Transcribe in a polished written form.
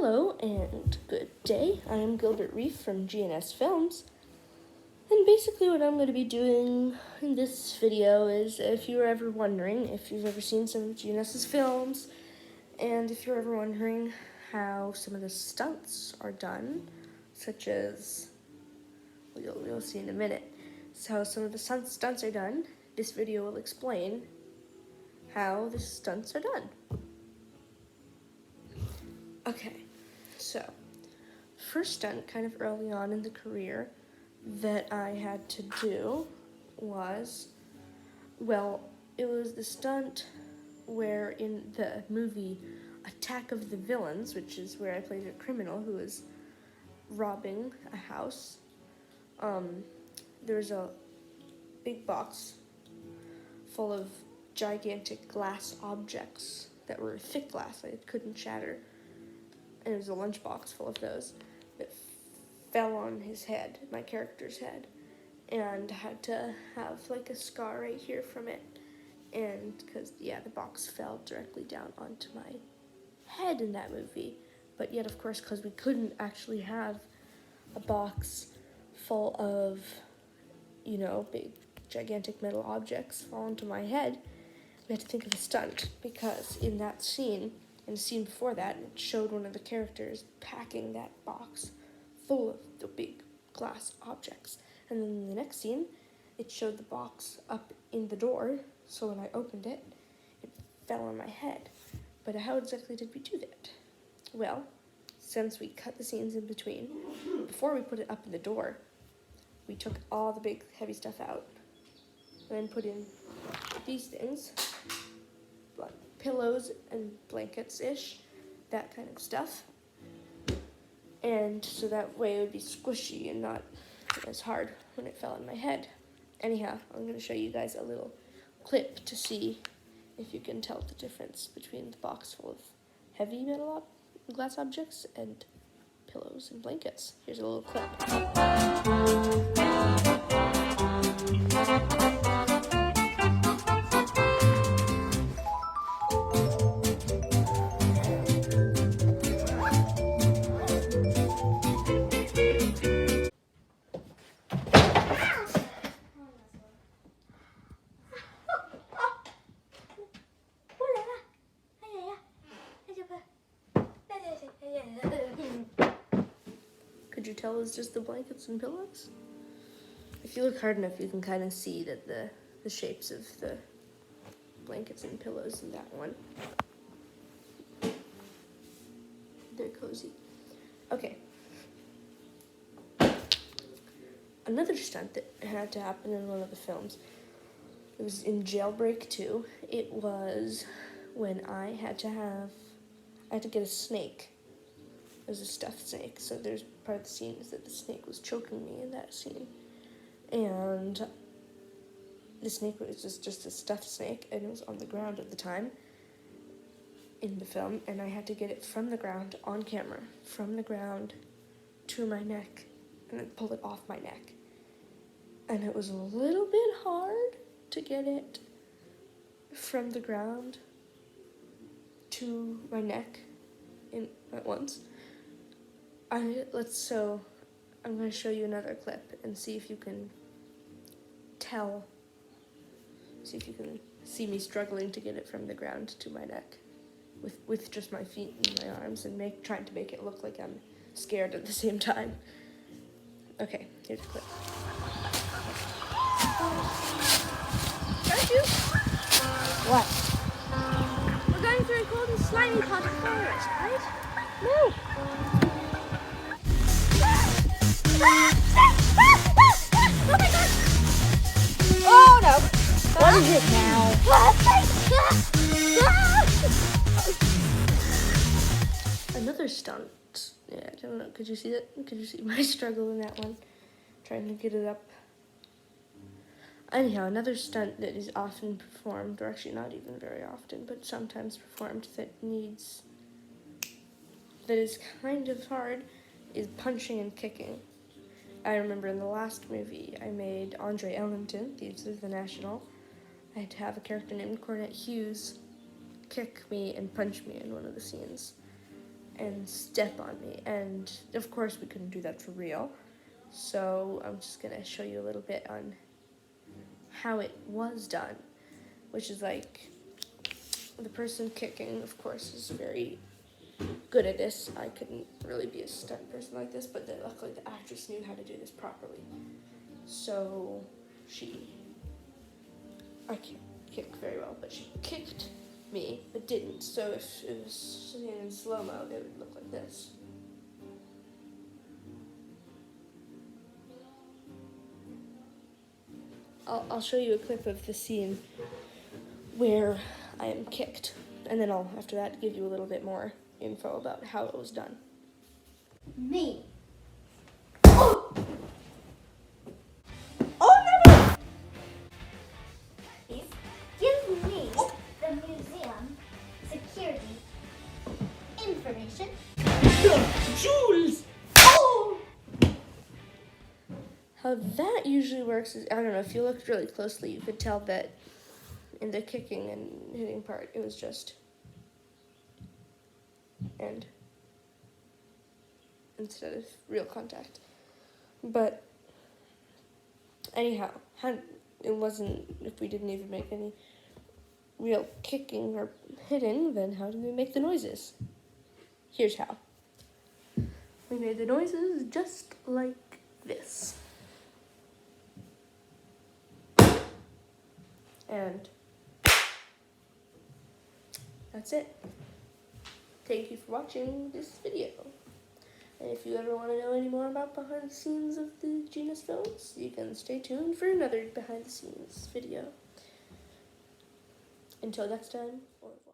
Hello and good day. I am Gilbert Reef from GNS Films. And basically what I'm going to be doing in this video is, if you were ever wondering if you've ever seen some of GNS's films, and if you're ever wondering how some of the stunts are done, such as, you'll see in a minute, so how some of the stunts are done, this video will explain how the stunts are done. Okay, so first stunt kind of early on in the career that I had to do was, it was the stunt where in the movie Attack of the Villains, which is where I played a criminal who was robbing a house, there was a big box full of gigantic glass objects that were thick glass, it couldn't shatter. And it was a lunchbox full of those that fell on his head, my character's head, and had to have like a scar right here from it. And because, the box fell directly down onto my head in that movie. But yet, of course, because we couldn't actually have a box full of, big, gigantic metal objects fall onto my head, we had to think of a stunt, because in that scene, in the scene before that, it showed one of the characters packing that box full of the big glass objects. And then in the next scene, it showed the box up in the door, so when I opened it, it fell on my head. But how exactly did we do that? Well, since we cut the scenes in between, before we put it up in the door, we took all the big heavy stuff out, and then put in these things, like pillows and blankets-ish, that kind of stuff. And so that way it would be squishy and not as hard when it fell on my head. Anyhow, I'm going to show you guys a little clip to see if you can tell the difference between the box full of heavy metal glass objects and pillows and blankets. Here's a little clip. Could you tell it's just the blankets and pillows? If you look hard enough, you can kind of see that the shapes of the blankets and pillows in that one, they're cozy. Okay. Another stunt that had to happen in one of the films, it was in Jailbreak 2. It was when I had to get a snake. It was a stuffed snake, so there's part of the scene is that the snake was choking me in that scene. And the snake was just a stuffed snake, and it was on the ground at the time in the film, and I had to get it from the ground, on camera, from the ground to my neck, and then pull it off my neck. And it was a little bit hard to get it from the ground to my neck at once. I'm going to show you another clip and see if you can see me struggling to get it from the ground to my neck with just my feet and my arms, and trying to make it look like I'm scared at the same time. Okay, here's a clip. Don't you? What? We're going through a cold and slimy part of the forest, right? No. Oh my god! Oh no. What is it now? Another stunt. Yeah, I don't know. Could you see that? Could you see my struggle in that one? Trying to get it up. Anyhow, another stunt that is often performed, or actually not even very often, but sometimes performed, that is kind of hard, is punching and kicking. I remember in the last movie I made, Andre Ellington, Thieves of the National, I had to have a character named Cornet Hughes kick me and punch me in one of the scenes. and step on me. And of course we couldn't do that for real. So I'm just gonna show you a little bit on how it was done, which is like the person kicking, of course, is very good at this. I couldn't really be a stunt person like this, but luckily the actress knew how to do this properly. So I can't kick very well, but she kicked me, but didn't. So if it was sitting in slow-mo, it would look like this. I'll show you a clip of the scene where I am kicked, and then I'll, after that, give you a little bit more info about how it was done. Me. Oh! Oh no! Please give me the museum security information. Jules! Oh! How that usually works is, I don't know, if you looked really closely, you could tell that in the kicking and hitting part, it was just and instead of real contact. But anyhow, it wasn't, if we didn't even make any real kicking or hitting, then how did we make the noises? Here's how. We made the noises just like this. And that's it. Thank you for watching this video. And if you ever want to know any more about behind the scenes of the Genus films, you can stay tuned for another behind the scenes video. Until next time, au revoir.